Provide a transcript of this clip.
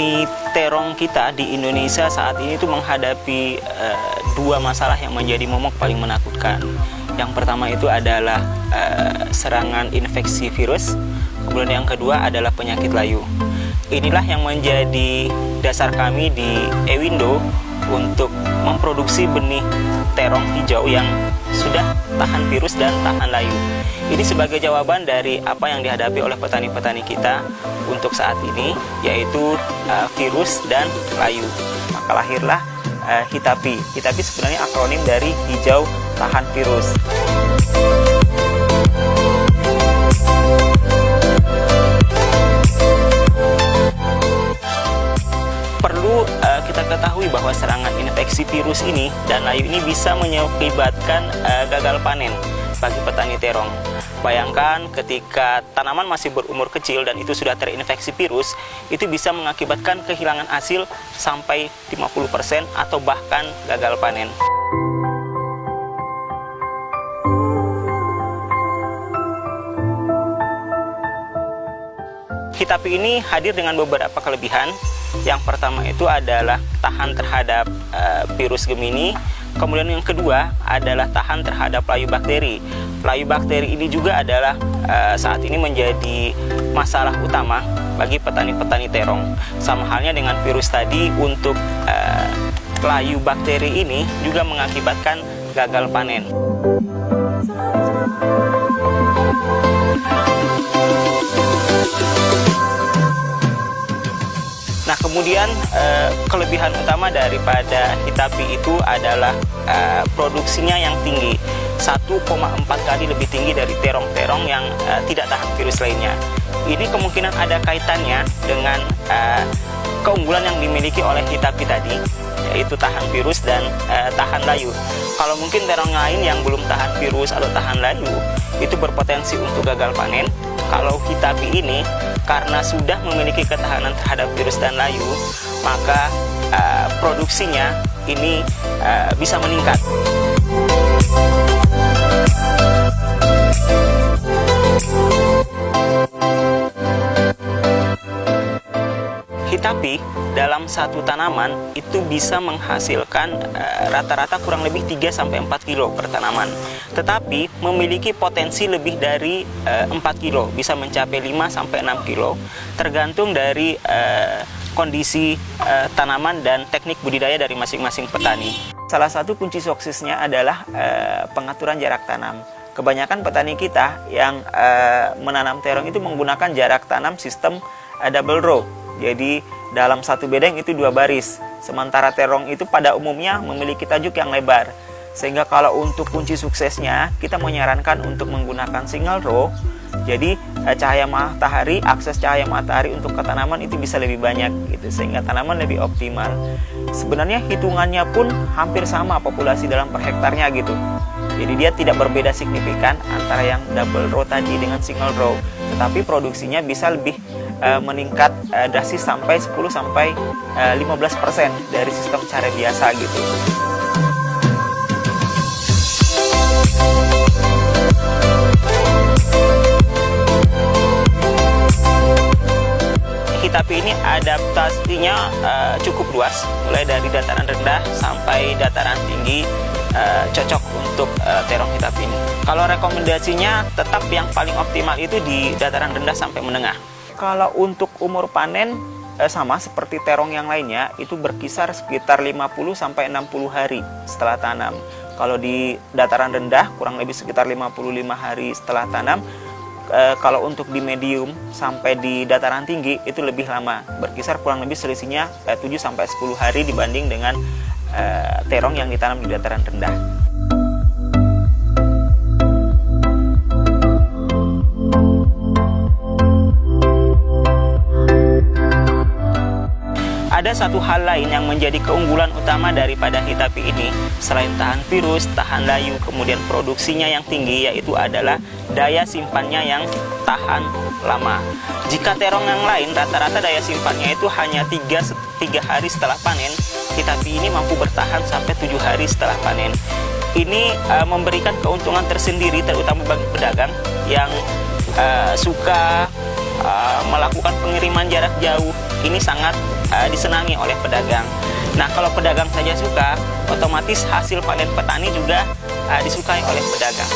petani terong kita di Indonesia saat ini tuh menghadapi dua masalah yang menjadi momok paling menakutkan. Yang pertama itu adalah serangan infeksi virus, kemudian yang kedua adalah penyakit layu. Inilah yang menjadi dasar kami di Ewindo untuk memproduksi benih terong hijau yang sudah tahan virus dan tahan layu. Ini sebagai jawaban dari apa yang dihadapi oleh petani-petani kita untuk saat ini, yaitu virus dan layu. Maka lahirlah Hitapi. Hitapi sebenarnya akronim dari hijau tahan virus. Perlu kita ketahui bahwa serangan infeksi virus ini dan layu ini bisa mengakibatkan gagal panen bagi petani terong. Bayangkan ketika tanaman masih berumur kecil dan itu sudah terinfeksi virus, itu bisa mengakibatkan kehilangan hasil sampai 50% atau bahkan gagal panen. Hitapi ini hadir dengan beberapa kelebihan. Yang pertama itu adalah tahan terhadap virus Gemini. Kemudian yang kedua adalah tahan terhadap layu bakteri. Layu bakteri ini juga adalah saat ini menjadi masalah utama bagi petani-petani terong. Sama halnya dengan virus tadi, untuk layu bakteri ini juga mengakibatkan gagal panen. Nah, kemudian kelebihan utama daripada Hitapi itu adalah produksinya yang tinggi, 1,4 kali lebih tinggi dari terong-terong yang tidak tahan virus lainnya. Ini kemungkinan ada kaitannya dengan keunggulan yang dimiliki oleh Hitapi tadi, yaitu tahan virus dan tahan layu. Kalau mungkin terong lain yang belum tahan virus atau tahan layu, itu berpotensi untuk gagal panen. Kalau Hitapi ini karena sudah memiliki ketahanan terhadap virus dan layu, maka produksinya ini bisa meningkat. Hitapi dalam satu tanaman itu bisa menghasilkan rata-rata kurang lebih 3-4 kilo per tanaman. Tetapi memiliki potensi lebih dari 4 kilo, bisa mencapai 5-6 kilo, tergantung dari kondisi tanaman dan teknik budidaya dari masing-masing petani. Salah satu kunci suksesnya adalah pengaturan jarak tanam. Kebanyakan petani kita yang menanam terong itu menggunakan jarak tanam sistem double row. Jadi dalam satu bedeng itu 2 baris. Sementara terong itu pada umumnya memiliki tajuk yang lebar. Sehingga kalau untuk kunci suksesnya, kita menyarankan untuk menggunakan single row. Jadi cahaya matahari, akses cahaya matahari untuk ke tanaman itu bisa lebih banyak gitu, sehingga tanaman lebih optimal. Sebenarnya hitungannya pun hampir sama populasi dalam per hektarnya gitu. Jadi dia tidak berbeda signifikan antara yang double row tadi dengan single row, tetapi produksinya bisa lebih meningkat drastis sampai 10-15% dari sistem cara biasa gitu. Hitapi ini adaptasinya cukup luas, mulai dari dataran rendah sampai dataran tinggi, cocok untuk terong Hitapi ini. Kalau rekomendasinya tetap yang paling optimal itu di dataran rendah sampai menengah. Kalau untuk umur panen sama seperti terong yang lainnya, itu berkisar sekitar 50-60 hari setelah tanam. Kalau di dataran rendah kurang lebih sekitar 55 hari setelah tanam. Kalau untuk di medium sampai di dataran tinggi itu lebih lama, berkisar kurang lebih selisihnya 7-10 hari dibanding dengan terong yang ditanam di dataran rendah. Ada satu hal lain yang menjadi keunggulan utama daripada Hitapi ini, selain tahan virus, tahan layu, kemudian produksinya yang tinggi, yaitu adalah daya simpannya yang tahan lama. Jika terong yang lain rata-rata daya simpannya itu hanya 3 hari setelah panen, Hitapi ini mampu bertahan sampai 7 hari setelah panen. Ini memberikan keuntungan tersendiri, terutama bagi pedagang yang suka melakukan pengiriman jarak jauh. Ini sangat disenangi oleh pedagang. Nah, kalau pedagang saja suka, otomatis hasil panen petani juga disukai oleh pedagang.